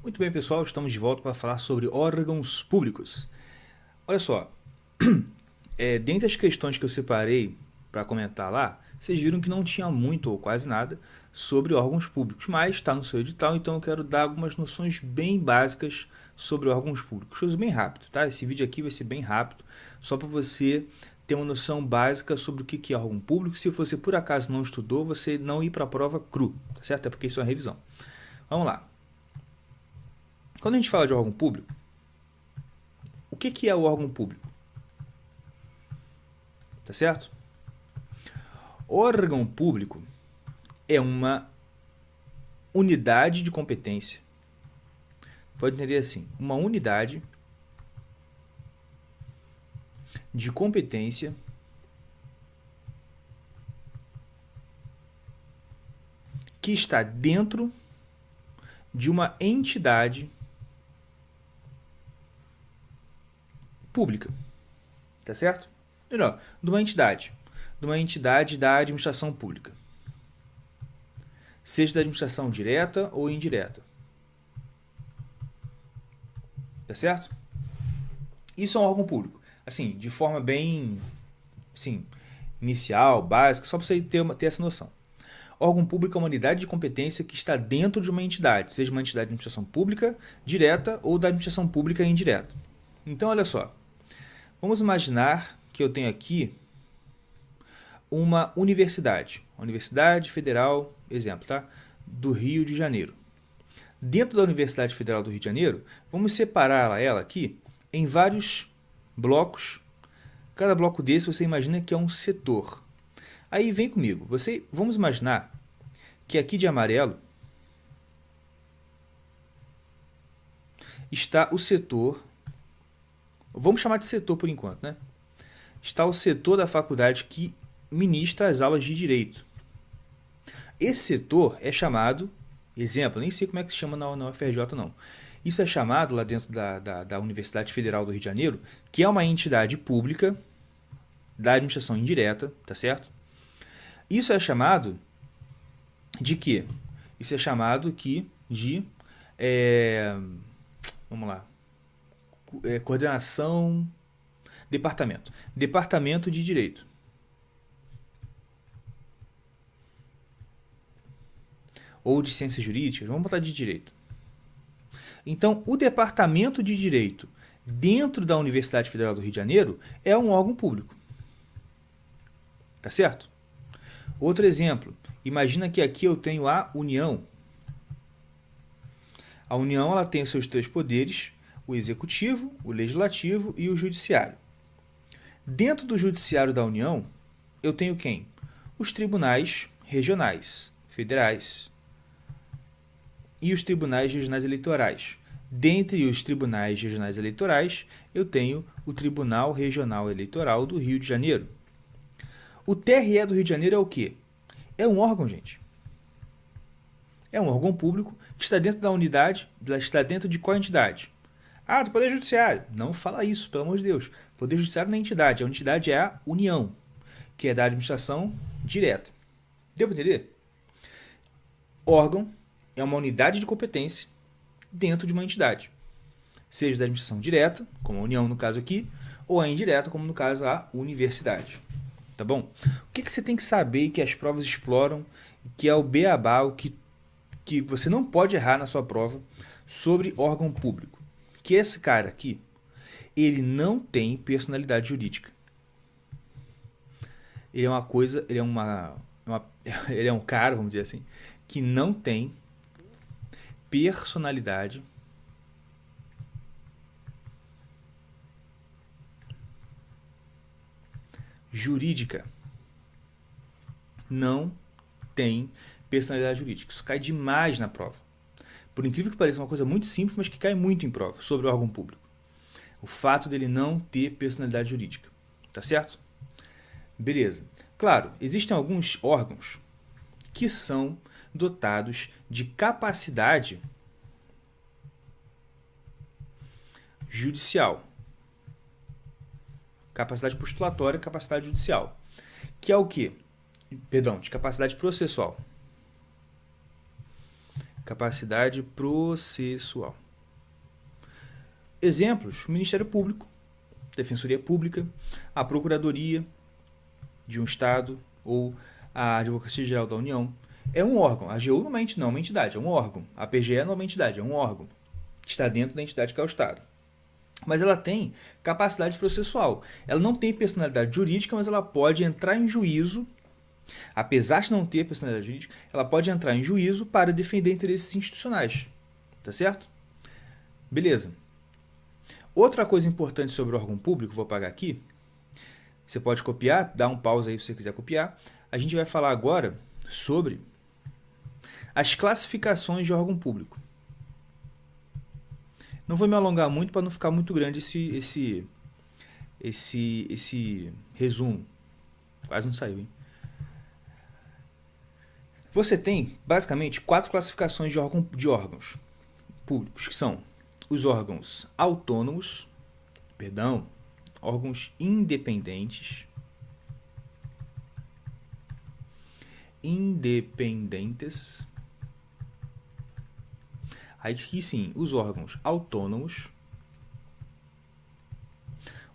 Muito bem, pessoal, estamos de volta para falar sobre órgãos públicos. Olha só, dentre as questões que eu separei para comentar lá, vocês viram que não tinha muito ou quase nada sobre órgãos públicos, mas está no seu edital, então eu quero dar algumas noções bem básicas sobre órgãos públicos. Coisa bem rápido, tá? Esse vídeo aqui vai ser bem rápido, só para você ter uma noção básica sobre o que é órgão público. Se você por acaso não estudou, você não ir para a prova cru, tá certo? É porque isso é uma revisão. Vamos lá. Quando a gente fala de órgão público, o que é o órgão público? Tá certo? Órgão público é uma unidade de competência. Pode entender assim, uma unidade de competência que está dentro de uma entidade pública. Tá certo? Melhor, de uma entidade da administração pública. Seja da administração direta ou indireta. Tá certo? Isso é um órgão público. Assim, de forma bem, assim, inicial, básica, só para você ter essa noção. Órgão público é uma unidade de competência que está dentro de uma entidade, seja uma entidade de administração pública direta ou da administração pública indireta. Então, olha só. Vamos imaginar que eu tenho aqui uma universidade Federal, exemplo, tá? Do Rio de Janeiro. Dentro da Universidade Federal do Rio de Janeiro, vamos separar ela aqui em vários blocos. Cada bloco desse você imagina que é um setor. Aí vem comigo. Vamos imaginar que aqui de amarelo está o setor. Vamos chamar de setor por enquanto, né? Está o setor da faculdade que ministra as aulas de direito. Esse setor é chamado, exemplo, nem sei como é que se chama na UFRJ não. Isso é chamado lá dentro da Universidade Federal do Rio de Janeiro, que é uma entidade pública da administração indireta, tá certo? Isso é chamado de quê? Isso é chamado de vamos lá, coordenação, departamento de direito. Ou de ciências jurídicas, vamos botar de direito. Então, o departamento de direito dentro da Universidade Federal do Rio de Janeiro é um órgão público. Tá certo? Outro exemplo, imagina que aqui eu tenho a União. A União ela tem os seus três poderes, o executivo, o legislativo e o judiciário. Dentro do judiciário da União, eu tenho quem? Os tribunais regionais, federais e os tribunais regionais eleitorais. Dentre os tribunais regionais eleitorais, eu tenho o Tribunal Regional Eleitoral do Rio de Janeiro. O TRE do Rio de Janeiro é o quê? É um órgão, gente. É um órgão público que está dentro da unidade, está dentro de qual entidade? Ah, do Poder Judiciário. Não fala isso, pelo amor de Deus. O Poder Judiciário não é entidade, a entidade é a União, que é da administração direta. Deu para entender? Órgão é uma unidade de competência dentro de uma entidade. Seja da administração direta, como a União no caso aqui, ou a indireta, como no caso a universidade. Tá bom? O que você tem que saber que as provas exploram, que é o beabá, o que você não pode errar na sua prova sobre órgão público? Que esse cara aqui, ele não tem personalidade jurídica. Ele é uma coisa, ele é um cara, vamos dizer assim, que não tem personalidade jurídica. Não tem personalidade jurídica. Isso cai demais na prova. Por incrível que pareça, é uma coisa muito simples, mas que cai muito em prova sobre o órgão público. O fato dele não ter personalidade jurídica. Tá certo? Beleza. Claro, existem alguns órgãos que são dotados de capacidade judicial. Capacidade postulatória e capacidade judicial. Que é o quê? Perdão, de capacidade processual. Capacidade processual. Exemplos: o Ministério Público, Defensoria Pública, a Procuradoria de um Estado ou a Advocacia Geral da União. É um órgão. A AGU não é uma entidade, é um órgão. A PGE não é uma entidade, é um órgão. Está dentro da entidade que é o Estado. Mas ela tem capacidade processual. Ela não tem personalidade jurídica, mas ela pode entrar em juízo. Apesar de não ter personalidade jurídica, ela pode entrar em juízo para defender interesses institucionais. Tá certo? Beleza. Outra coisa importante sobre o órgão público, vou apagar aqui. Você pode copiar, dá um pause aí se você quiser copiar. A gente vai falar agora sobre as classificações de órgão público. Não vou me alongar muito para não ficar muito grande esse resumo. Quase não saiu, hein? Você tem, basicamente, 4 classificações de órgãos públicos, que são os órgãos autônomos, órgãos independentes, aqui sim, os órgãos autônomos,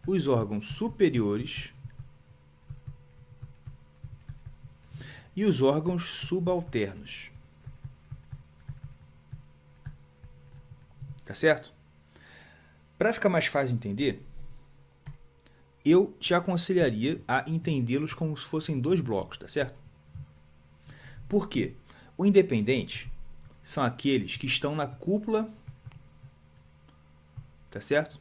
os órgãos superiores e os órgãos subalternos. Tá certo? Para ficar mais fácil de entender, eu te aconselharia a entendê-los como se fossem 2 blocos, tá certo? Por quê? O independente são aqueles que estão na cúpula, tá certo?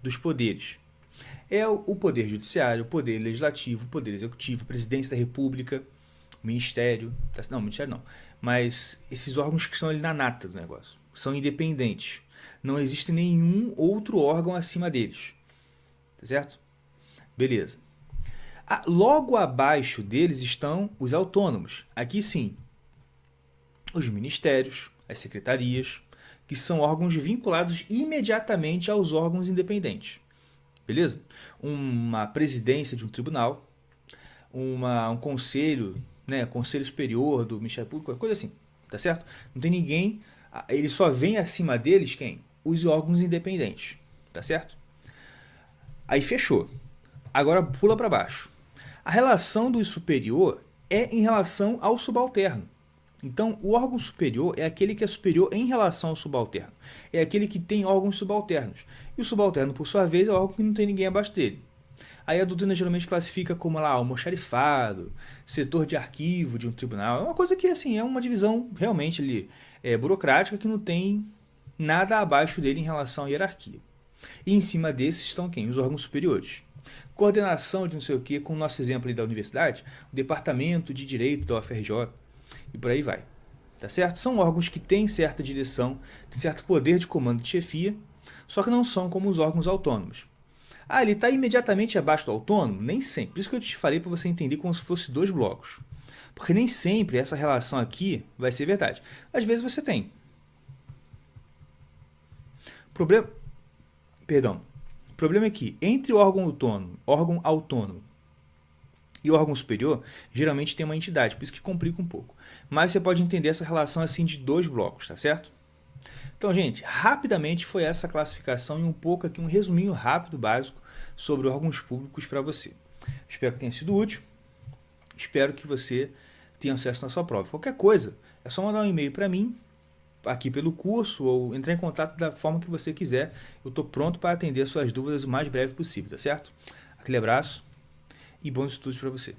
Dos poderes. É o poder judiciário, o poder legislativo, o poder executivo, a presidência da república, o ministério, não, ministério não, mas esses órgãos que estão ali na nata do negócio, são independentes. Não existe nenhum outro órgão acima deles, tá certo? Beleza. Logo abaixo deles estão os autônomos. Aqui sim, os ministérios, as secretarias, que são órgãos vinculados imediatamente aos órgãos independentes. Beleza? Uma presidência de um tribunal, um conselho, né, conselho superior do Ministério Público, coisa assim, tá certo? Não tem ninguém, ele só vem acima deles quem? Os órgãos independentes, tá certo? Aí fechou. Agora pula para baixo. A relação do superior é em relação ao subalterno. Então, o órgão superior é aquele que é superior em relação ao subalterno. É aquele que tem órgãos subalternos. E o subalterno, por sua vez, é o órgão que não tem ninguém abaixo dele. Aí a doutrina geralmente classifica como lá, almoxarifado, setor de arquivo de um tribunal. É uma coisa que, assim, é uma divisão realmente ali, burocrática que não tem nada abaixo dele em relação à hierarquia. E em cima desses estão quem? Os órgãos superiores. Coordenação de não sei o que, com o nosso exemplo ali da universidade, o Departamento de Direito da UFRJ, e por aí vai. Tá certo? São órgãos que têm certa direção, têm certo poder de comando de chefia, só que não são como os órgãos autônomos. Ele está imediatamente abaixo do autônomo? Nem sempre. Por isso que eu te falei para você entender como se fosse 2 blocos. Porque nem sempre essa relação aqui vai ser verdade. Às vezes você tem. O problema é que entre o órgão autônomo e o órgão superior, geralmente tem uma entidade, por isso que complica um pouco. Mas você pode entender essa relação assim de 2 blocos, tá certo? Então, gente, rapidamente foi essa classificação e um pouco aqui, um resuminho rápido, básico, sobre órgãos públicos para você. Espero que tenha sido útil. Espero que você tenha acesso na sua prova. Qualquer coisa, é só mandar um e-mail para mim, aqui pelo curso, ou entrar em contato da forma que você quiser. Eu estou pronto para atender as suas dúvidas o mais breve possível, tá certo? Aquele abraço e bons estudos para você.